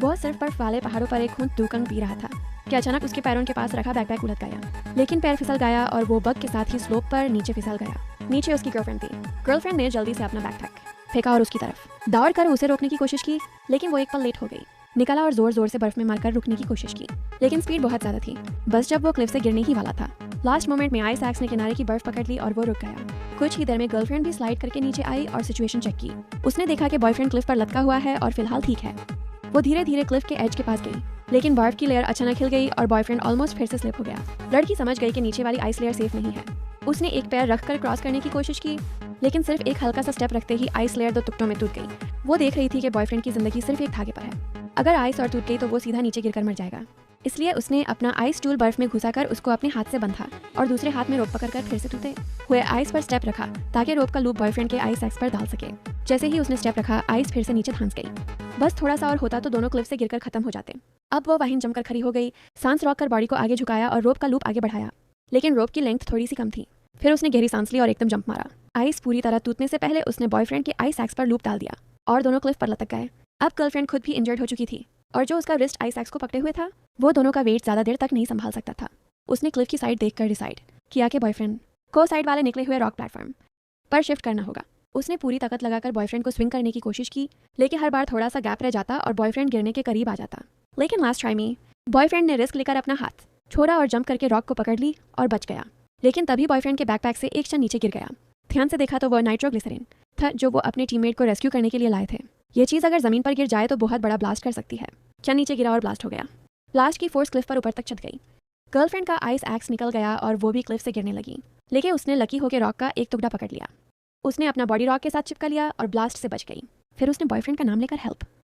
वो सिर्फ बर्फ वाले पहाड़ों पर एक खून दुकंग पी रहा था कि अचानक उसके पैरों के पास रखा बैकपैक उलट गया। लेकिन पैर फिसल गया और वो बग के साथ ही स्लोप पर नीचे फिसल गया। नीचे उसकी गर्लफ्रेंड थी। गर्लफ्रेंड ने जल्दी से अपना बैकपैक फेंका और उसकी तरफ दौड़ कर उसे रोकने की कोशिश की, लेकिन वो एक पल लेट हो गई। निकला और जोर जोर से बर्फ में मारकर रुकने की कोशिश की, लेकिन स्पीड बहुत ज्यादा थी। बस जब वो क्लिफ से गिरने ही वाला था, लास्ट मोमेंट में आइस एक्स ने किनारे की बर्फ पकड़ ली और वो रुक गया। कुछ ही देर में गर्लफ्रेंड भी स्लाइड करके नीचे आई और सिचुएशन चेक की। उसने देखा कि बॉयफ्रेंड क्लिफ पर लटका हुआ है और फिलहाल ठीक है। वो धीरे धीरे क्लिफ के एज के पास गई, लेकिन बर्फ की लेयर अचानक हिल गई और बॉयफ्रेंड ऑलमोस्ट फिर से स्लिप हो गया। लड़की समझ गई कि नीचे वाली आइस लेयर सेफ नहीं है। उसने एक पैर रखकर क्रॉस करने की कोशिश की, लेकिन सिर्फ एक हल्का सा स्टेप रखते ही आइस लेयर 2 टुकड़ों में टूट गई। वो देख रही थी कि बॉयफ्रेंड की जिंदगी सिर्फ एक धागे पर है। अगर आइस और टूट गई तो वो सीधा नीचे गिरकर मर जाएगा। इसलिए उसने अपना आइस टूल बर्फ में घुसाकर उसको अपने हाथ से बंधा और दूसरे हाथ में रोप पकड़कर फिर से टूटे हुए आइस पर स्टेप रखा ताकि रोप का लूप बॉयफ्रेंड के आइस एक्स पर डाल सके। जैसे ही उसने स्टेप रखा, आइस फिर से नीचे धंस गई। बस थोड़ा सा और होता तो दोनों क्लिफ से गिरकर खत्म हो जाते। अब वो वहीं जमकर खड़ी हो गई, सांस रोककर बॉडी को आगे झुकाया और रोप का लूप आगे बढ़ाया, लेकिन रोप की लेंथ थोड़ी सी कम थी। फिर उसने गहरी सांस ली और एकदम जंप मारा। आइस पूरी तरह टूटने से पहले उसने बॉयफ्रेंड के आइस एक्स पर लूप डाल दिया और दोनों क्लिफ पर लटक गए। अब गर्लफ्रेंड खुद भी इंजर्ड हो चुकी थी और जो उसका रिस्ट आइस एक्स को पकड़े हुए था, वो दोनों का वेट ज्यादा देर तक नहीं संभाल सकता था। उसने क्लिफ की साइड देखकर डिसाइड किया कि बॉयफ्रेंड को साइड वाले निकले हुए रॉक प्लेटफॉर्म पर शिफ्ट करना होगा। उसने पूरी ताकत लगाकर बॉयफ्रेंड को स्विंग करने की कोशिश की, लेकिन हर बार थोड़ा सा गैप रह जाता और बॉयफ्रेंड गिरने के करीब आ जाता। लेकिन लास्ट ट्राई में बॉयफ्रेंड ने रिस्क लेकर अपना हाथ छोड़ा और जंप करके रॉक को पकड़ ली और बच गया। लेकिन तभी बॉयफ्रेंड के बैकपैक से एक क्षण नीचे गिर गया। ध्यान से देखा तो वह नाइट्रोग्लिसरीन था जो वो अपने टीममेट को रेस्क्यू करने के लिए लाए थे। ये चीज़ अगर जमीन पर गिर जाए तो बहुत बड़ा ब्लास्ट कर सकती है। क्षण नीचे गिरा और ब्लास्ट हो गया। ब्लास्ट की फोर्स क्लिफ पर ऊपर तक चढ़ गई। गर्लफ्रेंड का आइस एक्स निकल गया और वो भी क्लिफ से गिरने लगी, लेकिन उसने लकी होकर रॉक का एक टुकड़ा पकड़ लिया। उसने अपना बॉडी रॉक के साथ चिपका लिया और ब्लास्ट से बच गई। फिर उसने बॉयफ्रेंड का नाम लेकर हेल्प